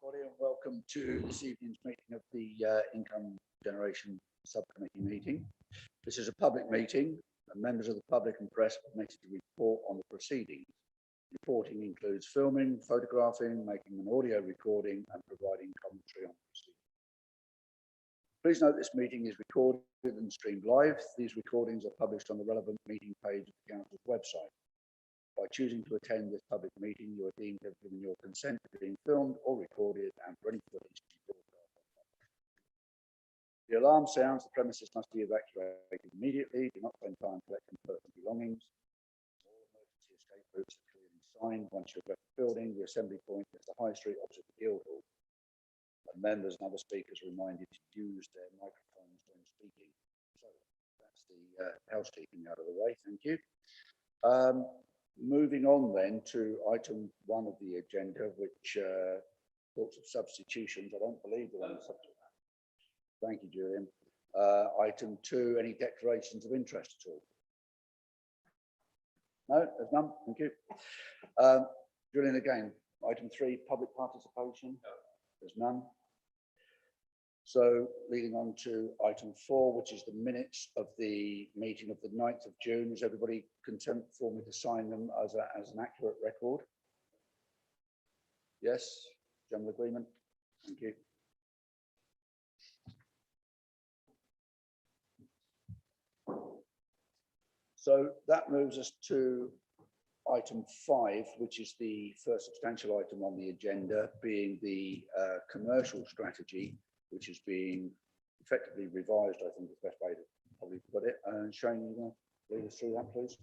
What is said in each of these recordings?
everybody, and welcome to this evening's meeting of the Income Generation Subcommittee meeting. This is a public meeting, and members of the public and press are permitted to report on the proceedings. Reporting includes filming, photographing, making an audio recording, and providing commentary on the proceedings. Please note this meeting is recorded and streamed live. These recordings are published on the relevant meeting page of the Council's website. By choosing to attend this public meeting, you are deemed to have given your consent to being filmed or recorded and for any footage to be broadcast. The alarm sounds, the premises must be evacuated immediately. Do not spend time collecting personal belongings. All emergency escape routes are clearly signed. Once you've left the building, the assembly point is the High Street opposite the Guildhall. And members and other speakers are reminded to use their microphones when speaking. So that's the housekeeping out of the way. Thank you. Moving on then to item 1 of the agenda, which talks of substitutions. I don't believe there are any substitutions. Thank you, Julian. Item 2, any declarations of interest at all? No, there's none. Thank you. Julian, again, item 3, public participation. No. There's none. So leading on to item 4, which is the minutes of the meeting of the 9th of June. Is everybody content for me to sign them as an accurate record? Yes, general agreement. Thank you. So that moves us to item 5, which is the first substantial item on the agenda, being the commercial strategy, which is being effectively revised, I think is the best way to probably put it. And Shane, you want to lead us through that, please?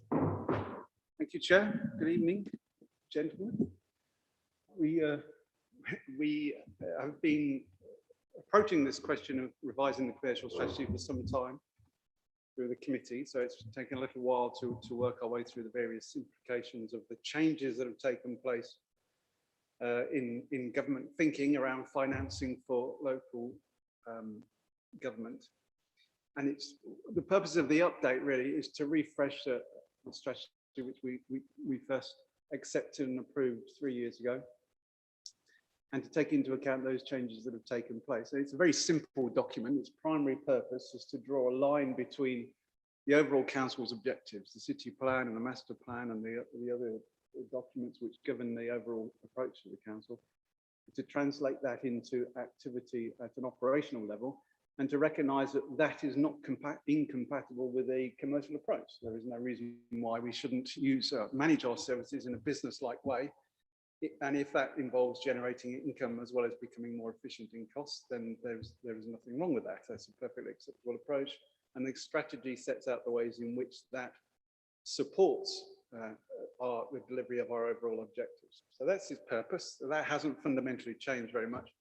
Thank you, Chair. Good evening, gentlemen. We have been approaching this question of revising the commercial strategy for some time through the committee, so it's taken a little while to work our way through the various implications of the changes that have taken place in government thinking around financing for local government. And it's the purpose of the update really is to refresh the strategy which we first accepted and approved 3 years ago, and to take into account those changes that have taken place. So it's a very simple document. Its primary purpose is to draw a line between the overall council's objectives, the city plan and the master plan and the other documents which govern the overall approach to the council, to translate that into activity at an operational level, and to recognise that that is not incompatible with a commercial approach. There is no reason why we shouldn't manage our services in a business-like way. And if that involves generating income as well as becoming more efficient in costs, then there is nothing wrong with that. That's a perfectly acceptable approach. And the strategy sets out the ways in which that supports the delivery of our overall objectives. So that's its purpose. That hasn't fundamentally changed very much.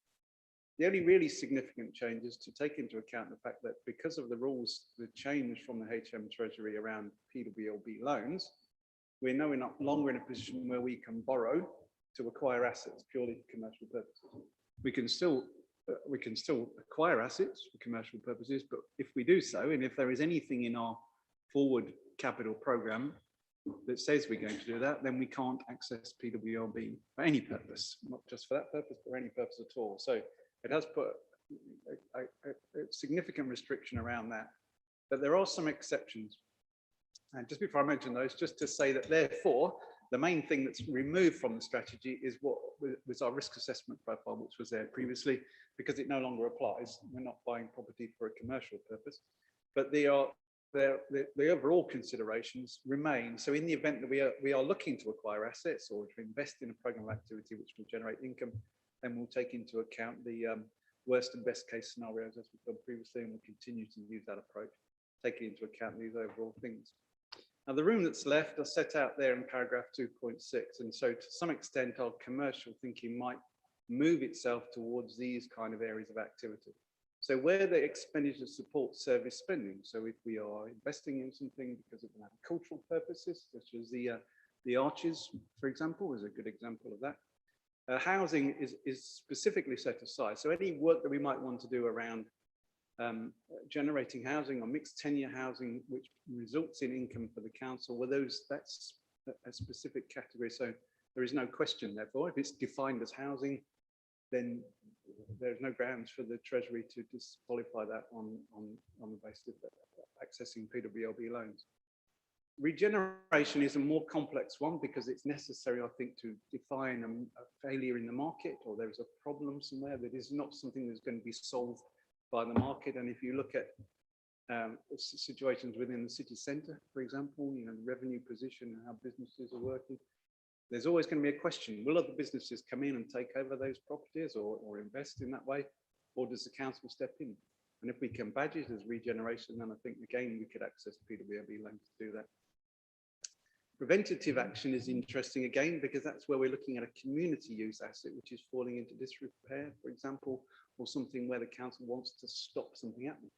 The only really significant change is to take into account the fact that because of the rules, the change from the HM Treasury around PWLB loans, we're now no longer in a position where we can borrow to acquire assets purely for commercial purposes. We can still acquire assets for commercial purposes, but if we do so, and if there is anything in our forward capital program that says we're going to do that, then we can't access PWLB for any purpose, not just for that purpose, but for any purpose at all. So it has put a significant restriction around that, but there are some exceptions. And just before I mention those, just to say that therefore, the main thing that's removed from the strategy is what was our risk assessment profile, which was there previously, because it no longer applies. We're not buying property for a commercial purpose, but the overall considerations remain. So in the event that we are looking to acquire assets or to invest in a program of activity which will generate income, then we'll take into account the worst and best case scenarios as we've done previously, and we'll continue to use that approach, taking into account these overall things. Now, the room that's left are set out there in paragraph 2.6, and so to some extent our commercial thinking might move itself towards these kind of areas of activity. So where the expenditure supports service spending, so if we are investing in something because of agricultural purposes, such as the arches, for example, is a good example of that. Housing is specifically set aside. So any work that we might want to do around generating housing or mixed tenure housing, which results in income for the council, well, that's a specific category. So there is no question, therefore, if it's defined as housing, then there's no grounds for the Treasury to disqualify that on the basis of accessing PWLB loans. Regeneration is a more complex one because it's necessary, I think, to define a failure in the market, or there's a problem somewhere that is not something that's going to be solved by the market. And if you look at situations within the city centre, for example, you know, the revenue position and how businesses are working, there's always going to be a question: will other businesses come in and take over those properties or invest in that way, or does the council step in? And if we can badge it as regeneration, then I think again we could access PWLB loans to do that. Preventative action is interesting again because that's where we're looking at a community use asset which is falling into disrepair, for example, or something where the council wants to stop something happening.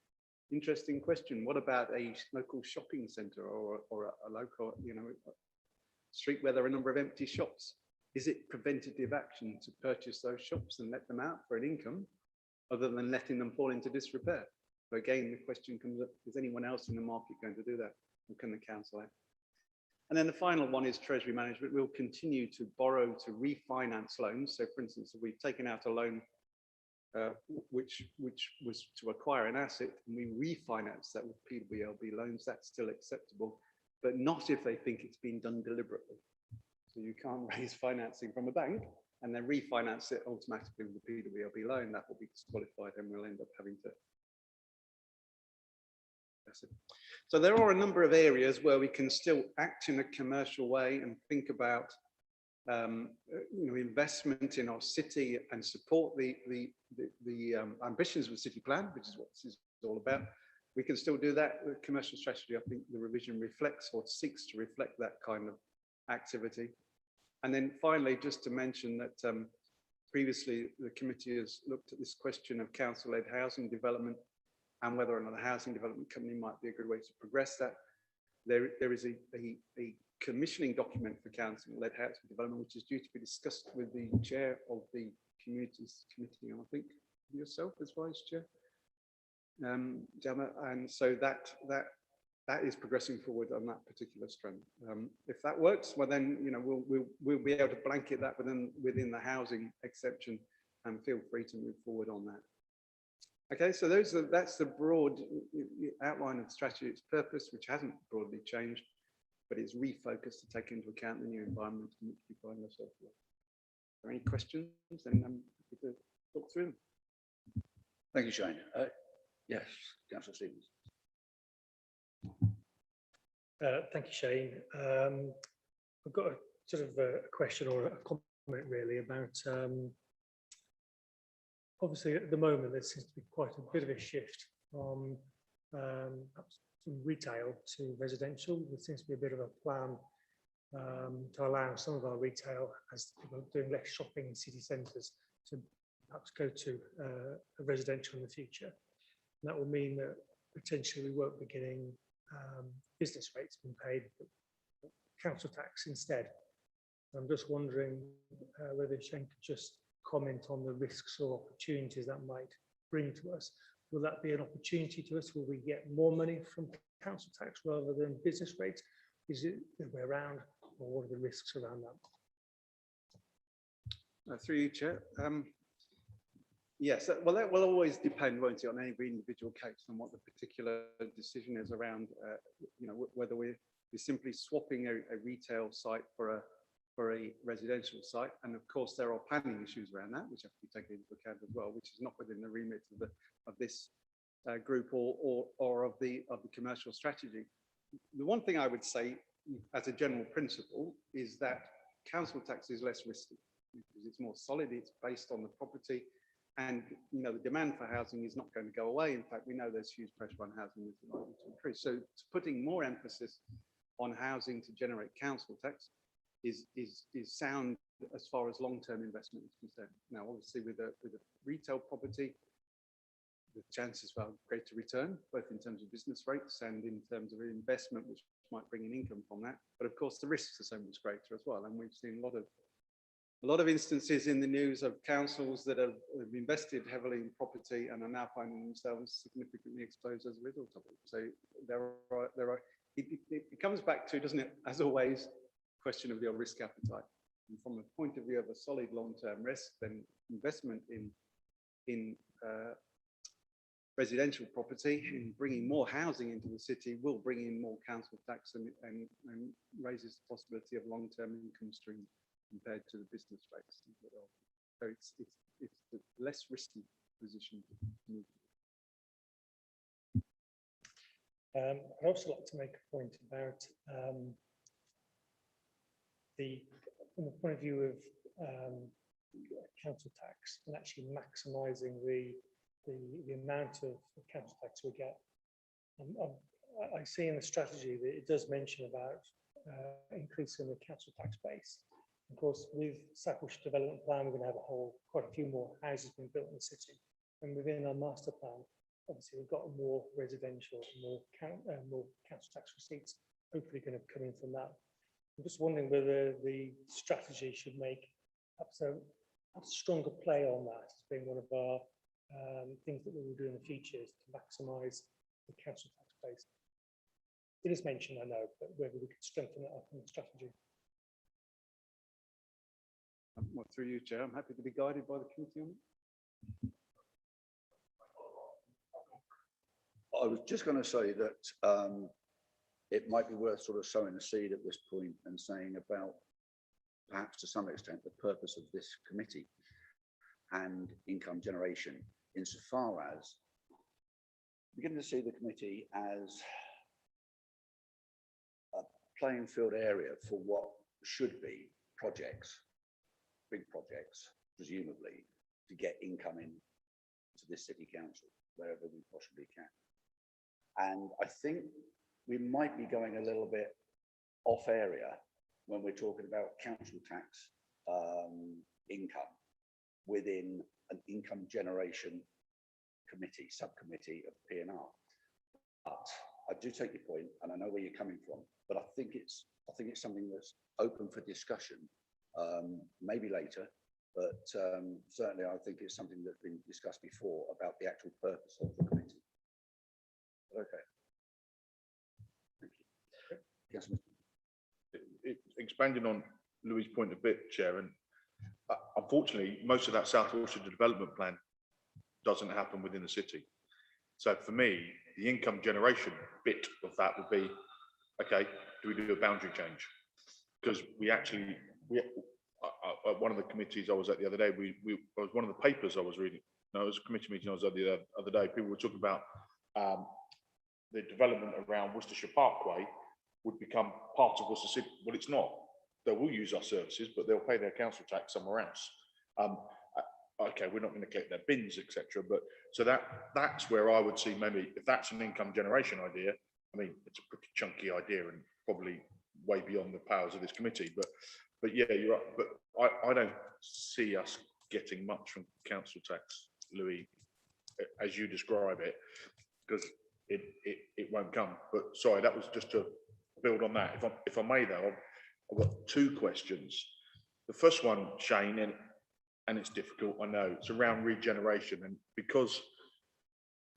Interesting question. What about a local shopping centre or a local, you know, street where there are a number of empty shops? Is it preventative action to purchase those shops and let them out for an income other than letting them fall into disrepair? So again, the question comes up, is anyone else in the market going to do that? Or can the council act? And then the final one is treasury management. We'll continue to borrow to refinance loans. So for instance, if we've taken out a loan which was to acquire an asset and we refinance that with PWLB loans, that's still acceptable, but not if they think it's been done deliberately. So you can't raise financing from a bank and then refinance it automatically with the PWLB loan. That will be disqualified and we'll end up having to. So there are a number of areas where we can still act in a commercial way and think about you know, investment in our city and support the ambitions of the city plan, which is what this is all about. We can still do that with commercial strategy. I think the revision reflects or seeks to reflect that kind of activity. And then finally, just to mention that previously the committee has looked at this question of council-led housing development and whether or not a housing development company might be a good way to progress that. There is a commissioning document for council-led housing development, which is due to be discussed with the chair of the communities committee, and I think yourself as vice chair, Jabba, and so that is progressing forward on that particular strand. If that works, well then, you know, we'll be able to blanket that within the housing exception, and feel free to move forward on that. Okay, so that's the broad outline of the strategy, its purpose, which hasn't broadly changed, but it's refocused to take into account the new environment in which we find ourselves. Are there any questions? Then I'm happy to talk through them. Thank you, Shane. Yes, Councillor Stevens. Thank you, Shane. I've got a sort of a question or a comment really about obviously at the moment there seems to be quite a bit of a shift from perhaps from retail to residential. There seems to be a bit of a plan to allow some of our retail, as people are doing less shopping in city centres, to perhaps go to a residential in the future. And that will mean that potentially we won't be getting business rates being paid, but council tax instead. I'm just wondering whether Shane could just comment on the risks or opportunities that might bring to us. Will that be an opportunity to us? Will we get more money from council tax rather than business rates? Is it the other way around, or what are the risks around that? Through you, Chair. Yes, well, that will always depend, won't it, on any individual case and what the particular decision is around, you know, whether we're simply swapping a retail site for a residential site. And of course, there are planning issues around that, which have to be taken into account as well, which is not within the remit of this group or of the commercial strategy. The one thing I would say, as a general principle, is that council tax is less risky because it's more solid. It's based on the property. And you know, the demand for housing is not going to go away. In fact, we know there's huge pressure on housing that's likely to increase. So putting more emphasis on housing to generate council tax is sound as far as long-term investment is concerned. Now, obviously, with a retail property, the chances for greater return, both in terms of business rates and in terms of investment, which might bring an income from that. But of course, the risks are so much greater as well. And we've seen a lot of instances in the news of councils that have invested heavily in property and are now finding themselves significantly exposed as a result of it. So it comes back to, doesn't it, as always, question of your risk appetite. And from a point of view of a solid long-term risk, then investment in residential property and bringing more housing into the city will bring in more council tax and raises the possibility of long-term income stream compared to the business rates. So it's the less risky position to move. I'd also like to make a point about from the point of view of council tax and actually maximising the amount of council tax we get. I see in the strategy that it does mention about increasing the council tax base. Of course, with Stafford development plan, we're going to have quite a few more houses being built in the city, and within our master plan, obviously we've got more residential, more council tax receipts, hopefully going to come in from that. I'm just wondering whether the strategy should make perhaps a stronger play on that as being one of our things that we will do in the future, is to maximise the council tax base. It is mentioned, I know, but whether we could strengthen it up in the strategy. Well, through you, Chair, I'm happy to be guided by the committee on it. I was just going to say that it might be worth sort of sowing a seed at this point and saying about, perhaps to some extent, the purpose of this committee and income generation, insofar as beginning to see the committee as a playing field area for what should be projects, big projects, presumably, to get income in to this city council, wherever we possibly can. And I think we might be going a little bit off area when we're talking about council tax income within an income generation committee, subcommittee of P&R. But I do take your point, and I know where you're coming from, but I think it's something that's open for discussion, maybe later, but certainly I think it's something that's been discussed before about the actual purpose of the committee. Okay. Thank you. Yes, Mr. Expanding on Louis' point a bit, Chair, and unfortunately, most of that South Yorkshire development plan doesn't happen within the city. So for me, the income generation bit of that would be, okay, do we do a boundary change? Because one of the committees I was at the other day, it was one of the papers I was reading. No, it was a committee meeting I was at the other day. People were talking about the development around Worcestershire Parkway would become part of Worcester City. Well, it's not. They will use our services, but they'll pay their council tax somewhere else. Okay, we're not going to collect their bins, etc. But so that's where I would see, maybe if that's an income generation idea. I mean, it's a pretty chunky idea and probably way beyond the powers of this committee. But yeah, you're right. But I don't see us getting much from council tax, Louis, as you describe it, because it won't come. But sorry, that was just to build on that. If I may, though, I've got two questions. The first one, Shane, and it's difficult, I know, it's around regeneration, and because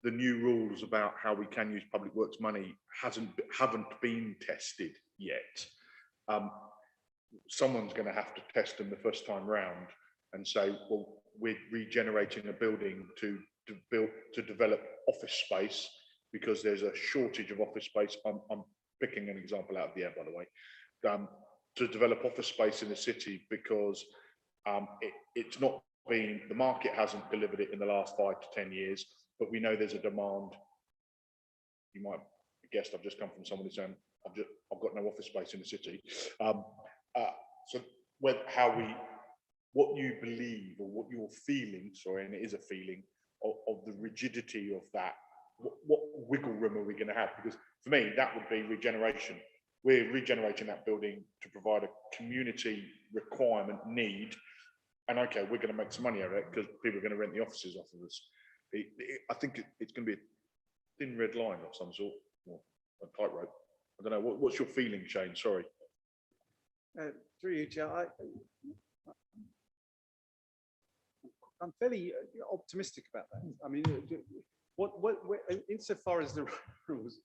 the new rules about how we can use public works money haven't been tested yet. Someone's going to have to test them the first time round and say, well, we're regenerating a building to develop office space because there's a shortage of office space. I'm picking an example out of the air, by the way, to develop office space in the city because it's not been, the market hasn't delivered it in the last 5 to 10 years, but we know there's a demand. You might have guessed I've just come from someone who's saying, I've got no office space in the city. So what you believe or what you're feeling, sorry, and it is a feeling of the rigidity of that, what wiggle room are we going to have? Because for me, that would be regeneration. We're regenerating that building to provide a community requirement need. And okay, we're going to make some money out of it because people are going to rent the offices off of us. I think it's going to be a thin red line of some sort, or a tightrope. I don't know. What's your feeling, Shane? Sorry. Through you, Chair, I'm fairly optimistic about that. I mean, insofar as the rules,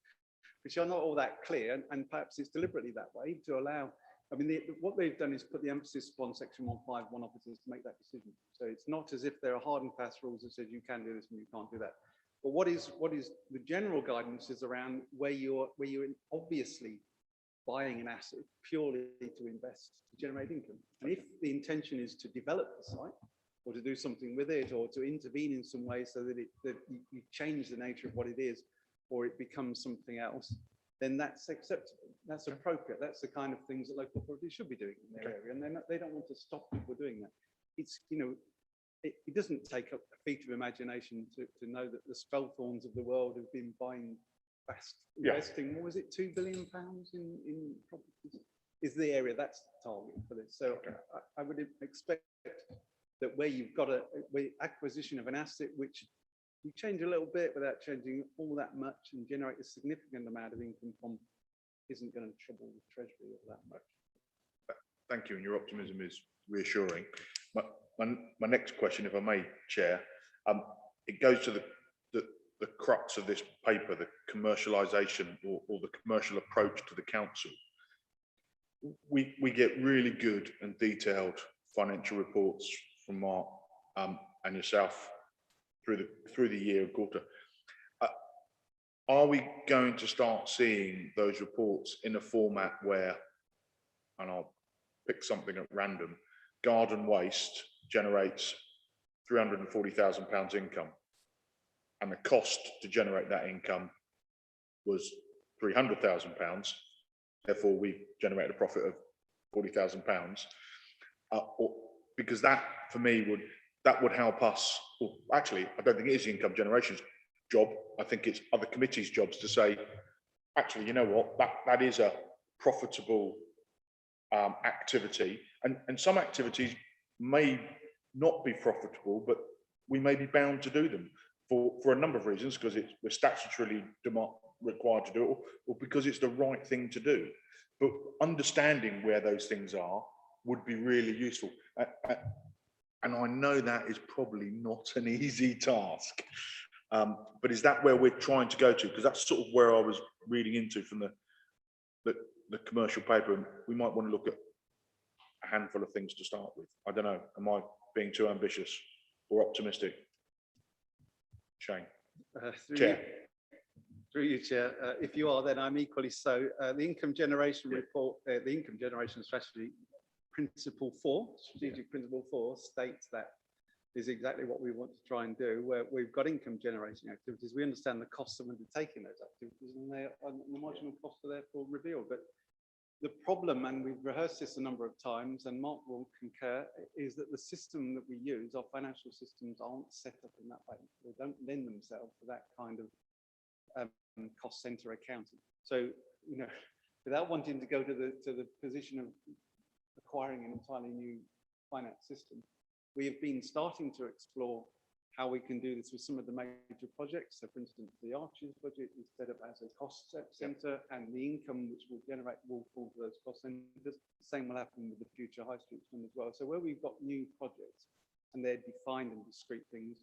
which are not all that clear, and perhaps it's deliberately that way, to allow I mean, what they've done is put the emphasis upon Section 151 officers to make that decision. So it's not as if there are hard and fast rules that says you can do this and you can't do that. But what is the general guidance is around where you're obviously buying an asset purely to invest, to generate income. And if the intention is to develop the site or to do something with it or to intervene in some way so that you change the nature of what it is or it becomes something else, then that's acceptable. That's appropriate. That's the kind of things that local authorities should be doing in their area. And they don't want to stop people doing that. It's, you know, it doesn't take a feat of imagination to know that the Spelthorns of the world have been buying fast, investing, what was it, £2 billion in properties? Is the area that's the target for this. So I would expect that where you've got acquisition of an asset which you change a little bit without changing all that much and generate a significant amount of income from, isn't going to trouble the treasury all that much. Thank you, and your optimism is reassuring. My next question, if I may, Chair, it goes to the crux of this paper, the commercialisation or the commercial approach to the council. We get really good and detailed financial reports from Mark and yourself through the year and quarter. Are we going to start seeing those reports in a format where, and I'll pick something at random, garden waste generates £340,000 income, and the cost to generate that income was £300,000. Therefore, we generated a profit of £40,000. Because that, for me, would help us. Well, actually, I don't think it is the income generation's job. I think it's other committees' jobs to say, actually, you know what, that is a profitable activity, and some activities may not be profitable, but we may be bound to do them for a number of reasons, because we're statutorily required to do it, or because it's the right thing to do. But understanding where those things are would be really useful. And I know that is probably not an easy task, but is that where we're trying to go to? Because that's sort of where I was reading into from the commercial paper. And we might want to look at a handful of things to start with. I don't know. Am I being too ambitious or optimistic? Shane. Chair. Through you, Chair. If you are, then I'm equally so. The income generation report, the income generation strategy, Principle 4, strategic Principle 4, states that is exactly what we want to try and do, where we've got income generating activities. We understand the costs of undertaking those activities, and the marginal costs are therefore revealed. But the problem, and we've rehearsed this a number of times, and Mark will concur, is that the system that we use, our financial systems, aren't set up in that way. They don't lend themselves to that kind of cost center accounting. So, you know, without wanting to go to the position of acquiring an entirely new finance system, we have been starting to explore how we can do this with some of the major projects. So, for instance, the Arches budget is set up as a cost center, and the income which will generate will fall to those cost centers. The same will happen with the future High Street Fund as well. So, where we've got new projects and they're defined and discrete things,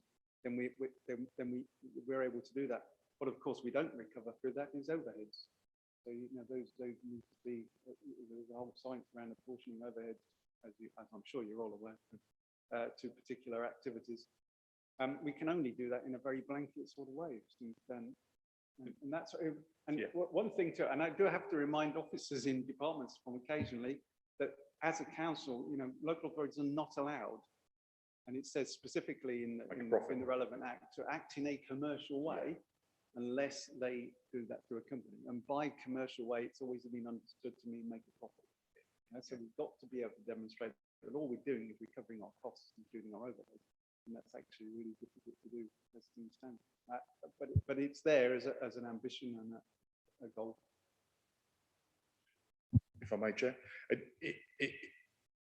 then we're able to do that. What, of course, we don't recover through that is overheads. So, you know, those need to be, there's a whole science around apportioning overheads, as I'm sure you're all aware, to particular activities. We can only do that in a very blanket sort of way. And that's, one thing too, and I do have to remind officers in departments from occasionally that as a council, you know, local authorities are not allowed, and it says specifically in the relevant act, to act in a commercial way unless they do that through a company. And by commercial way, it's always been understood to mean make a profit. So we've got to be able to demonstrate that all we're doing is recovering our costs, including our overhead. And that's actually really difficult to do as things stand. But it's there as an ambition and a goal. If I may, Chair.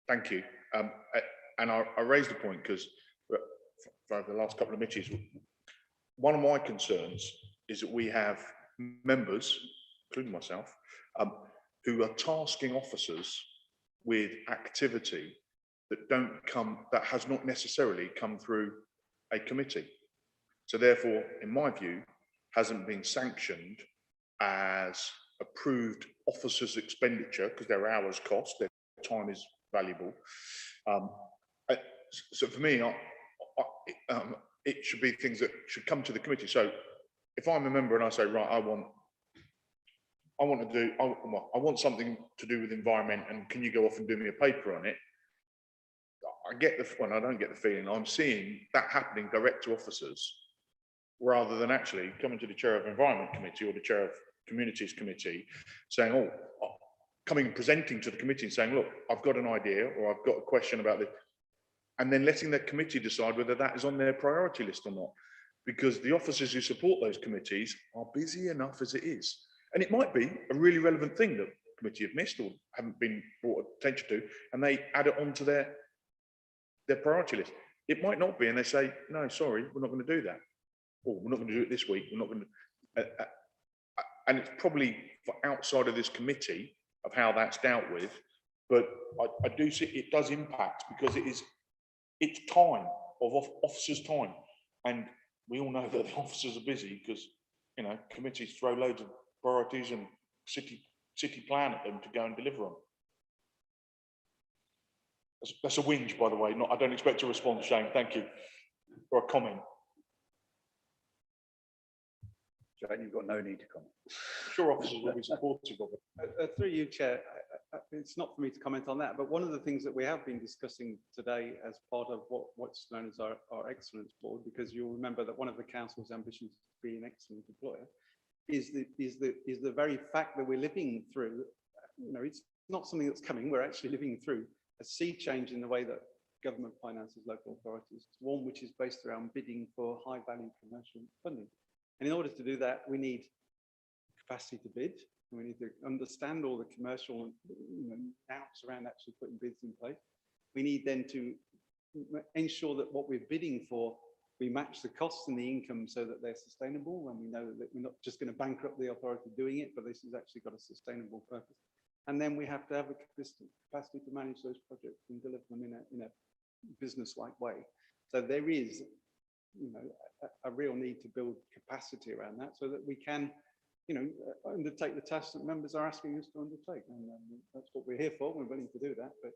Thank you. And I raised the point because for the last couple of meetings, one of my concerns is that we have members, including myself, who are tasking officers with activity that has not necessarily come through a committee. So therefore, in my view, hasn't been sanctioned as approved officers' expenditure, because their hours cost, their time is valuable. So for me, it should be things that should come to the committee. So if I'm a member and I say, right, I want something to do with environment, and can you go off and do me a paper on it? I don't get the feeling I'm seeing that happening direct to officers, rather than actually coming to the chair of Environment Committee or the chair of Communities Committee saying, coming and presenting to the committee and saying, look, I've got an idea, or I've got a question about this, and then letting the committee decide whether that is on their priority list or not. Because the officers who support those committees are busy enough as it is. And it might be a really relevant thing that the committee have missed or haven't been brought attention to, and they add it onto their priority list. It might not be, and they say, no, sorry, we're not going to do that. Or we're not going to do it this week. We're not going to. And it's probably for outside of this committee of how that's dealt with. But I do see it does impact, because it's time of officers' time. And we all know that the officers are busy because, you know, committees throw loads of priorities and city plan at them to go and deliver on. That's a whinge, by the way. I don't expect a response, Shane. Thank you. Or a comment. Shane, you've got no need to comment. I'm sure officers will be supportive of it. Through you, Chair, it's not for me to comment on that, but one of the things that we have been discussing today as part of what's known as our excellence board, because you'll remember that one of the council's ambitions to be an excellent employer is the very fact that we're living through, you know, it's not something that's coming, we're actually living through a sea change in the way that government finances local authorities, one which is based around bidding for high value commercial funding. And in order to do that, we need capacity to bid. We need to understand all the commercial doubts around actually putting bids in place. We need then to ensure that what we're bidding for, we match the costs and the income so that they're sustainable, and we know that we're not just going to bankrupt the authority doing it, but this has actually got a sustainable purpose. And then we have to have the capacity to manage those projects and deliver them in a business-like way. So there is, you know, a real need to build capacity around that so that we can, you know, undertake the tasks that members are asking us to undertake. And that's what we're here for. We're willing to do that. But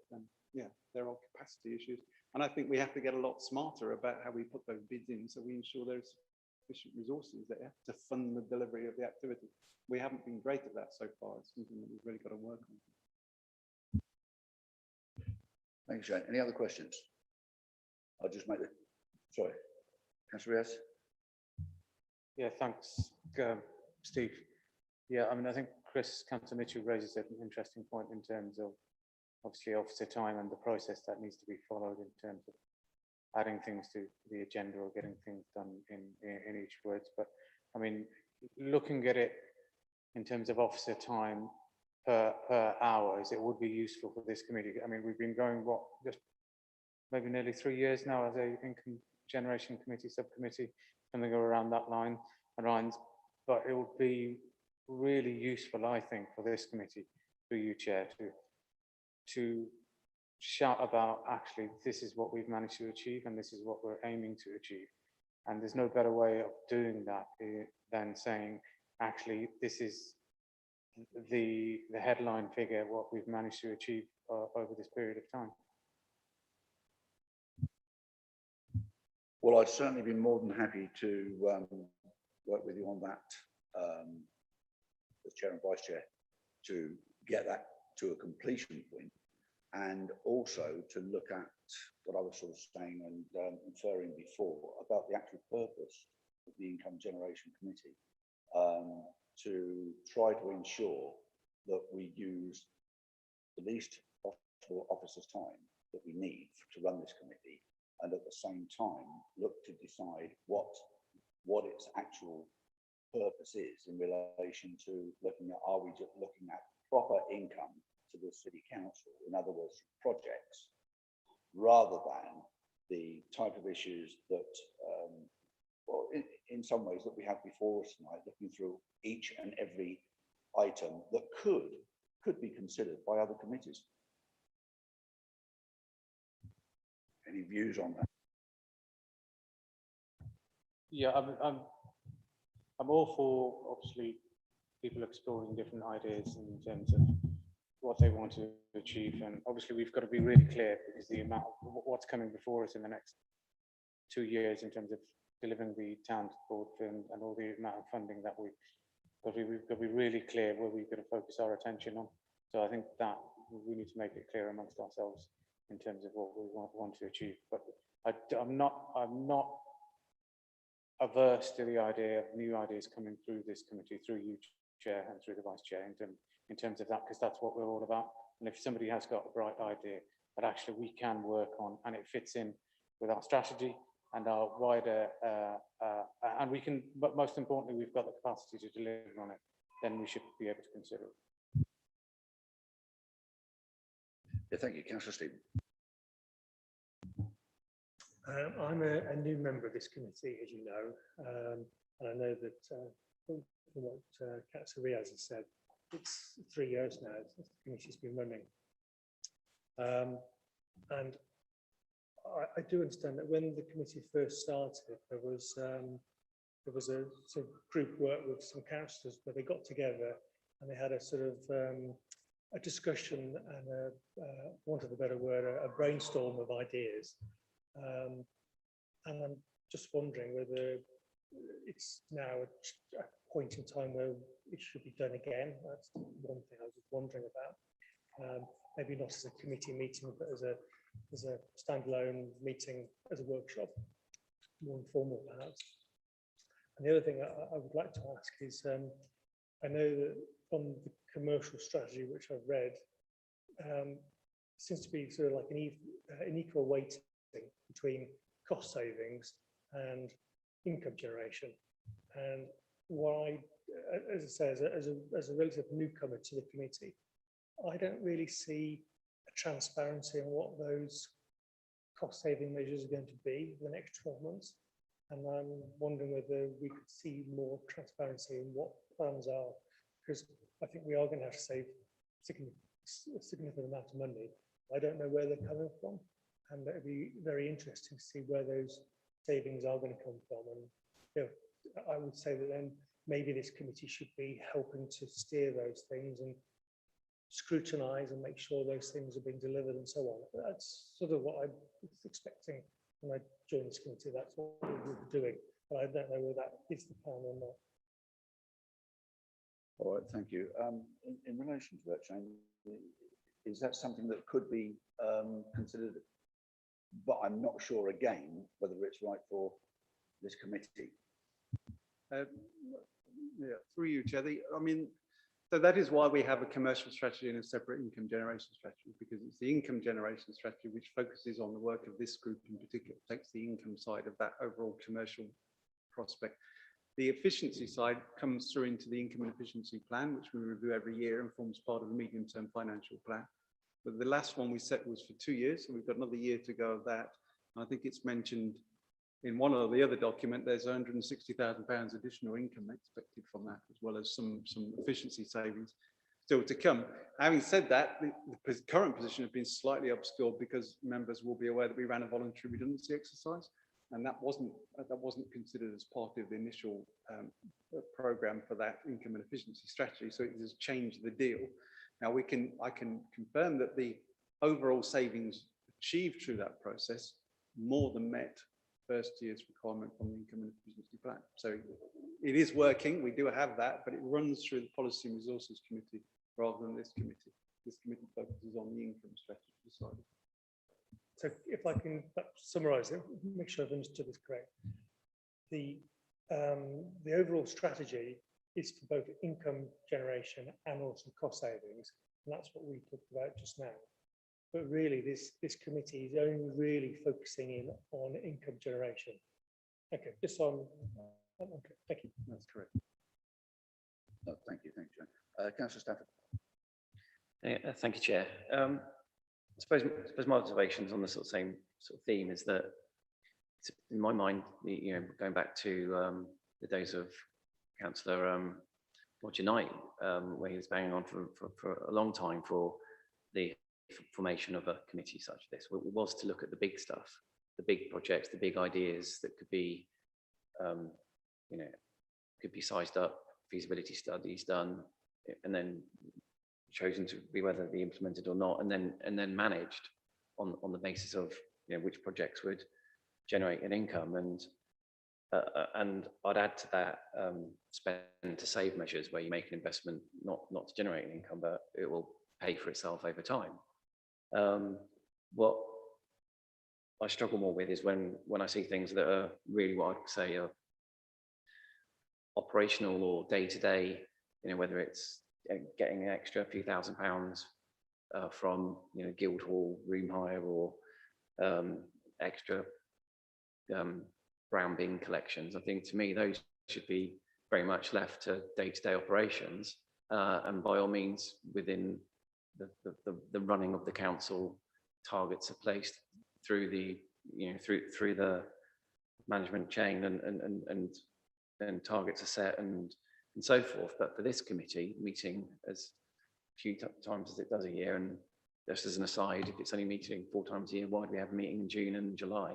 yeah, there are capacity issues. And I think we have to get a lot smarter about how we put those bids in, so we ensure there's sufficient resources there to fund the delivery of the activity. We haven't been great at that so far. It's something that we've really got to work on. Thank you, Shane. Any other questions? I'll just make sorry, Councillor Riaz. Yeah, thanks, Steve. Yeah, I mean, I think Councillor Mitchell raises an interesting point in terms of obviously officer time and the process that needs to be followed in terms of adding things to the agenda or getting things done in each words. But I mean, looking at it in terms of officer time per hours, it would be useful for this committee. I mean, we've been going, what, just maybe nearly 3 years now as a income generation committee, subcommittee, something around that lines. But it would be really useful, I think, for this committee, through you, Chair, to shout about, actually, this is what we've managed to achieve and this is what we're aiming to achieve. And there's no better way of doing that than saying, actually, this is the headline figure, what we've managed to achieve over this period of time. Well, I'd certainly be more than happy to work with you on that, as Chair and Vice Chair, to get that to a completion point, and also to look at what I was sort of saying and inferring before about the actual purpose of the Income Generation Committee, to try to ensure that we use the least possible officers' time that we need to run this committee, and at the same time look to decide what its actual purpose is in relation to looking at, are we just looking at proper income to the City Council, in other words, projects, rather than the type of issues that, well, in some ways that we have before us tonight, looking through each and every item that could be considered by other committees. Any views on that? Yeah, I'm all for obviously people exploring different ideas in terms of what they want to achieve. And obviously we've got to be really clear, because the amount of what's coming before us in the next 2 years in terms of delivering the town board and all the amount of funding that we've got to be really clear where we've got to focus our attention on. So I think that we need to make it clear amongst ourselves in terms of what we want to achieve. But I'm not averse to the idea of new ideas coming through this committee, through you, Chair, and through the Vice Chair, in terms of that, because that's what we're all about. And if somebody has got a bright idea that actually we can work on, and it fits in with our strategy and our wider, and we can, but most importantly, we've got the capacity to deliver on it, then we should be able to consider it. Yeah, thank you, Councillor Stephen. I'm a new member of this committee, as you know, and I know that from what Councillor Riaz has said, it's 3 years now since the committee's been running. And I do understand that when the committee first started, there was a sort of group work with some councillors where they got together and they had a sort of a discussion and want of a better word, a brainstorm of ideas. And I'm just wondering whether it's now a point in time where it should be done again. That's one thing I was wondering about. Maybe not as a committee meeting, but as a standalone meeting, as a workshop, more informal perhaps. And the other thing I would like to ask is, I know that from the commercial strategy which I've read, seems to be sort of like an equal weighting between cost savings and income generation. And why, as I say, as a relative newcomer to the committee, I don't really see a transparency on what those cost saving measures are going to be for the next 12 months. And I'm wondering whether we could see more transparency in what plans are, because I think we are going to have to save a significant amount of money. I don't know where they're coming from, and it'd be very interesting to see where those savings are going to come from. And you know, I would say that then maybe this committee should be helping to steer those things and scrutinise and make sure those things are being delivered and so on. That's sort of what I was expecting when I joined this committee. That's what we were doing, but I don't know whether that is the plan or not. All right, thank you. In relation to that, Shane, is that something that could be considered? But I'm not sure again whether it's right for this committee. Yeah, through you, Chair. I mean, so that is why we have a commercial strategy and a separate income generation strategy, because it's the income generation strategy which focuses on the work of this group in particular, takes the income side of that overall commercial prospect. The efficiency side comes through into the income and efficiency plan, which we review every year and forms part of the medium-term financial plan. But the last one we set was for 2 years, so we've got another year to go of that. I think it's mentioned in one or the other document, there's £160,000 additional income expected from that, as well as some efficiency savings still to come. Having said that, the current position has been slightly obscured because members will be aware that we ran a voluntary redundancy exercise, and that wasn't considered as part of the initial program for that income and efficiency strategy. So it has changed the deal. Now I can confirm that the overall savings achieved through that process more than met first year's requirement from the income and efficiency plan. So it is working. We do have that, but it runs through the Policy and Resources Committee rather than this committee. This committee focuses on the income strategy side. So if I can summarise it, make sure I've understood this correct. The overall strategy is for both income generation and also cost savings, and that's what we talked about just now. But really, this committee is only really focusing in on income generation. Okay, just on. Okay, thank you. That's correct. No, thank you, Councillor Stafford. Thank you, Chair. I suppose my observations on the same sort of theme is that, in my mind, going back to the days of Councillor Roger Knight, where he was banging on for a long time for the formation of a committee such as this, was to look at the big stuff, the big projects, the big ideas that could be, could be sized up feasibility studies done and then chosen to be whether be implemented or not, and then managed on the basis of which projects would generate an income. And I'd add to that spend to save measures where you make an investment not to generate an income, but it will pay for itself over time. What I struggle more with is when I see things that are really what I'd say are operational or day-to-day, whether it's getting an extra few £1,000s from Guildhall room hire or extra brown bin collections. I think to me those should be very much left to day-to-day operations, and by all means within the running of the council, targets are placed through the through the management chain and targets are set and so forth. But for this committee meeting as few times as it does a year, and just as an aside, if it's only meeting 4 times a year, why do we have a meeting in June and July?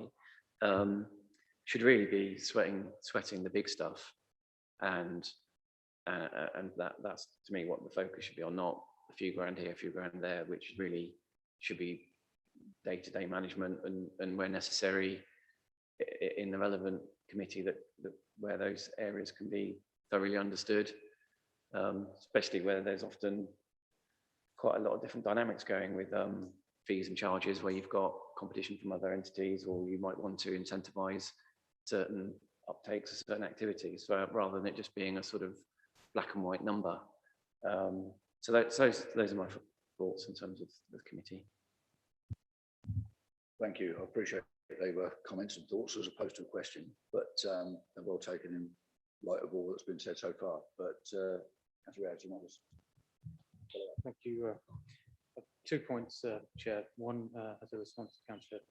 Should really be sweating the big stuff, and that's to me what the focus should be on, not a few grand here, a few grand there, which really should be day-to-day management and where necessary in the relevant committee that where those areas can be thoroughly understood, especially where there's often quite a lot of different dynamics going with fees and charges, where you've got competition from other entities, or you might want to incentivize certain uptakes of certain activities, rather than it just being a sort of black and white number. So those are my thoughts in terms of the committee. Thank you. I appreciate they were comments and thoughts as opposed to a question, but they're well taken in light of all that's been said so far. But as Riaz, you want to... Thank you. 2 points, Chair. One, as a response to Councillor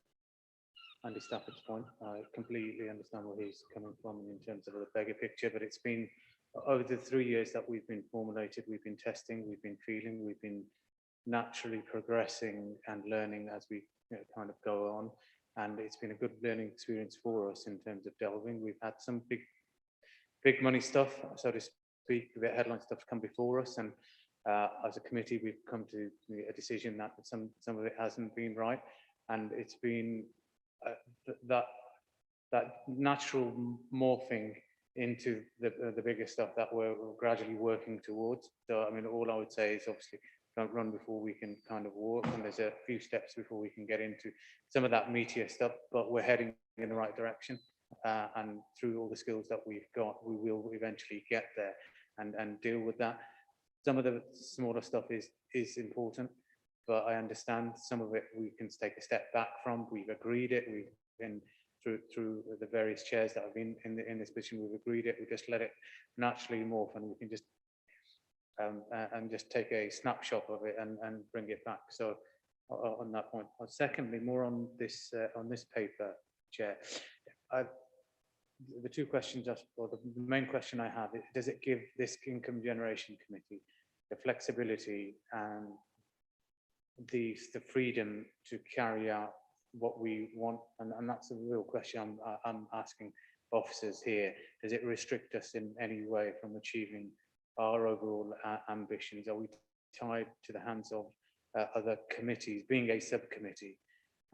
Andy Stafford's point, I completely understand where he's coming from in terms of the bigger picture, but it's been over the 3 years that we've been formulated, we've been testing, we've been feeling, we've been naturally progressing and learning as we kind of go on. And it's been a good learning experience for us in terms of delving. We've had some big money stuff, so to speak, the headline stuff come before us. And as a committee, we've come to a decision that some of it hasn't been right. And it's been that natural morphing into the bigger stuff that we're gradually working towards. So, I mean, all I would say is obviously don't run before we can kind of walk, and there's a few steps before we can get into some of that meatier stuff, but we're heading in the right direction. And through all the skills that we've got, we will eventually get there and deal with that. Some of the smaller stuff is important, but I understand some of it we can take a step back from. We've agreed it. We've been through the various chairs that have been in this position. We've agreed it. We just let it naturally morph, and we can just take a snapshot of it and bring it back. So on that point. Secondly, more on this paper, Chair. The 2 questions, or the main question I have, does it give this income generation committee the flexibility and the freedom to carry out what we want? And that's a real question I'm asking officers here. Does it restrict us in any way from achieving our overall ambitions? Are we tied to the hands of other committees, being a subcommittee?